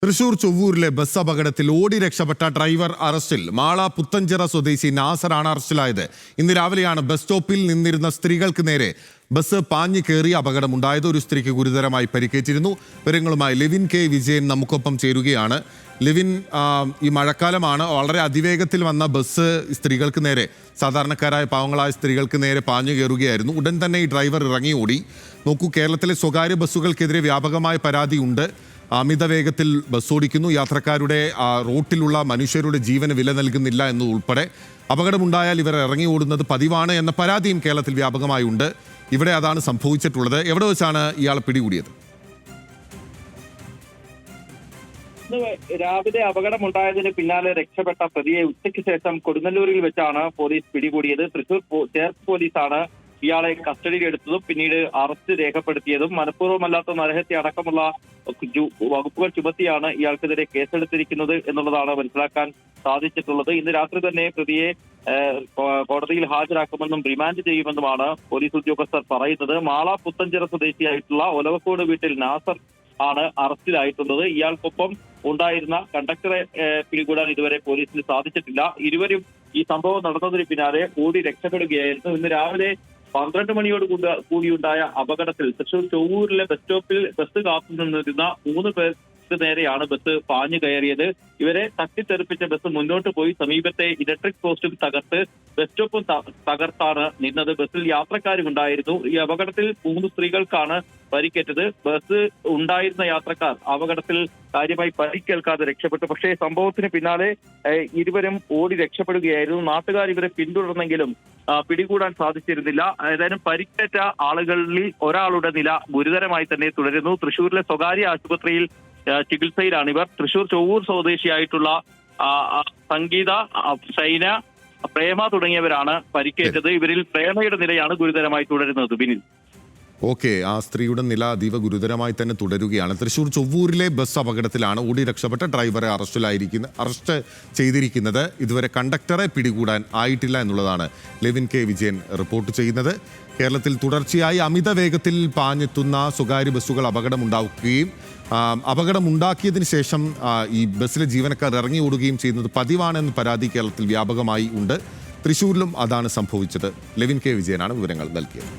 Thrissur ചൊവ്വൂരിലെ bus അപകടത്തിൽ ഓടി രക്ഷപ്പെട്ട ഡ്രൈവർ അറസ്റ്റിൽ. മാള പുത്തഞ്ചിറ സ്വദേശി നാസറാണ് അറസ്റ്റിലായത്. ഇന്ന് രാവിലെയാണ് ബസ് സ്റ്റോപ്പിൽ നിന്നിരുന്ന സ്ത്രീകൾക്ക് നേരെ ബസ് പാഞ്ഞു കയറി അപകടമുണ്ടായത്. ഒരു സ്ത്രീക്ക് ഗുരുതരമായി പരിക്കേറ്റിരുന്നു. വിവരങ്ങളുമായി ലിവിൻ കെ വിജയൻ നമുക്കൊപ്പം ചേരുകയാണ്. ലിവിൻ, ഈ മഴക്കാലമാണ്, വളരെ അതിവേഗത്തിൽ വന്ന ബസ് സ്ത്രീകൾക്ക് നേരെ, സാധാരണക്കാരായ പാവങ്ങളായ സ്ത്രീകൾക്ക് നേരെ പാഞ്ഞു കയറുകയായിരുന്നു. ഉടൻ തന്നെ ഈ ഡ്രൈവർ ഇറങ്ങി ഓടി. നോക്കൂ, കേരളത്തിലെ സ്വകാര്യ ബസ്സുകൾക്കെതിരെ വ്യാപകമായ പരാതിയുണ്ട്. അമിത വേഗത്തിൽ ബസ് ഓടിക്കുന്നു, യാത്രക്കാരുടെ റോട്ടിലുള്ള മനുഷ്യരുടെ ജീവന് വില നൽകുന്നില്ല എന്നതുൾപ്പെടെ അപകടമുണ്ടായാൽ ഇവർ ഇറങ്ങി ഓടുന്നത് പതിവാണ് എന്ന പരാതിയും കേരളത്തിൽ വ്യാപകമായി ഉണ്ട്. ഇവിടെ അതാണ് സംഭവിച്ചിട്ടുള്ളത്. എവിടെ വെച്ചാണ് ഇയാളെ പിടികൂടിയത്? രാവിലെ അപകടമുണ്ടായതിന് പിന്നാലെ രക്ഷപ്പെട്ട പ്രതിയെ ഉച്ചയ്ക്ക് ശേഷം കൊടുങ്ങല്ലൂരിൽ വെച്ചാണ് പോലീസ് പിടികൂടിയത്. തൃശൂർ ചേർപ്പ് പോലീസാണ് ഇയാളെ കസ്റ്റഡിയിലെടുത്തതും പിന്നീട് അറസ്റ്റ് രേഖപ്പെടുത്തിയതും. മനഃപൂർവ്വമല്ലാത്ത നരഹത്യ അടക്കമുള്ള വകുപ്പുകൾ ചുമത്തിയാണ് ഇയാൾക്കെതിരെ കേസെടുത്തിരിക്കുന്നത് എന്നുള്ളതാണ് മനസ്സിലാക്കാൻ സാധിച്ചിട്ടുള്ളത്. ഇന്ന് രാത്രി തന്നെ പ്രതിയെ കോടതിയിൽ ഹാജരാക്കുമെന്നും റിമാൻഡ് ചെയ്യുമെന്നുമാണ് പോലീസ് ഉദ്യോഗസ്ഥർ പറയുന്നത്. മാള പുത്തഞ്ചിറ സ്വദേശിയായിട്ടുള്ള ഒലവക്കോട് വീട്ടിൽ നാസർ ആണ് അറസ്റ്റിലായിട്ടുള്ളത്. ഇയാൾക്കൊപ്പം ഉണ്ടായിരുന്ന കണ്ടക്ടറെ പിടികൂടാൻ ഇതുവരെ പോലീസിന് സാധിച്ചിട്ടില്ല. ഇരുവരും ഈ സംഭവം നടന്നതിന് പിന്നാലെ ഓടി രക്ഷപ്പെടുകയായിരുന്നു. ഇന്ന് രാവിലെ 12 മണിയോട് കൂടിയുണ്ടായ അപകടത്തിൽ തൃശൂർ ചൊവ്വൂരിലെ ബസ് സ്റ്റോപ്പിൽ ബസ് കാത്തുനിന്നിരുന്ന 3 പേർക്ക് നേരെയാണ് ബസ് പാഞ്ഞു കയറിയത്. ഇവരെ തട്ടിത്തെറിപ്പിച്ച ബസ് മുന്നോട്ട് പോയി സമീപത്തെ ഇലക്ട്രിക് പോസ്റ്റും തകർത്ത് ബസ് സ്റ്റോപ്പും തകർത്താണ് നിന്നത്. ബസ്സിൽ യാത്രക്കാരും ഉണ്ടായിരുന്നു. ഈ അപകടത്തിൽ 3 സ്ത്രീകൾക്കാണ് പരിക്കേറ്റത്. ബസ് ഉണ്ടായിരുന്ന യാത്രക്കാർ അപകടത്തിൽ കാര്യമായി പരിക്കേൽക്കാതെ രക്ഷപ്പെട്ടു. പക്ഷേ സംഭവത്തിന് പിന്നാലെ ഇരുവരും ഓടി രക്ഷപ്പെടുകയായിരുന്നു. നാട്ടുകാർ ഇവരെ പിന്തുടർന്നെങ്കിലും പിടികൂടാൻ സാധിച്ചിരുന്നില്ല. ഏതായാലും പരിക്കേറ്റ ആളുകളിൽ ഒരാളുടെ നില ഗുരുതരമായി തന്നെ തുടരുന്നു. തൃശൂരിലെ സ്വകാര്യ ആശുപത്രിയിൽ ചികിത്സയിലാണ് ഇവർ. തൃശൂർ ചൊവ്വൂർ സ്വദേശിയായിട്ടുള്ള സംഗീത, ഷൈന, പ്രേമ തുടങ്ങിയവരാണ് പരിക്കേറ്റത്. ഇവരിൽ പ്രേമയുടെ നിലയാണ് ഗുരുതരമായി തുടരുന്നത്. ബിനിൽ, ഓക്കെ, ആ സ്ത്രീയുടെ നില അതീവ ഗുരുതരമായി തന്നെ തുടരുകയാണ്. തൃശൂർ ചൊവ്വൂരിലെ ബസ് അപകടത്തിലാണ് ഓടി രക്ഷപ്പെട്ട ഡ്രൈവറെ അറസ്റ്റ് ചെയ്തിരിക്കുന്നത്. ഇതുവരെ കണ്ടക്ടറെ പിടികൂടാൻ ആയിട്ടില്ല എന്നുള്ളതാണ് ലെവിൻ കെ വിജയൻ റിപ്പോർട്ട് ചെയ്യുന്നത്. കേരളത്തിൽ തുടർച്ചയായി അമിത വേഗത്തിൽ പാഞ്ഞെത്തുന്ന സ്വകാര്യ ബസ്സുകൾ അപകടമുണ്ടാക്കുകയും അപകടമുണ്ടാക്കിയതിന് ശേഷം ഈ ബസ്സിലെ ജീവനക്കാർ ഇറങ്ങി ഓടുകയും ചെയ്യുന്നത് പതിവാണെന്ന് പരാതി കേരളത്തിൽ വ്യാപകമായി ഉണ്ട്. തൃശൂരിലും അതാണ് സംഭവിച്ചത്. ലെവിൻ കെ വിജയനാണ് വിവരങ്ങൾ നൽകിയത്.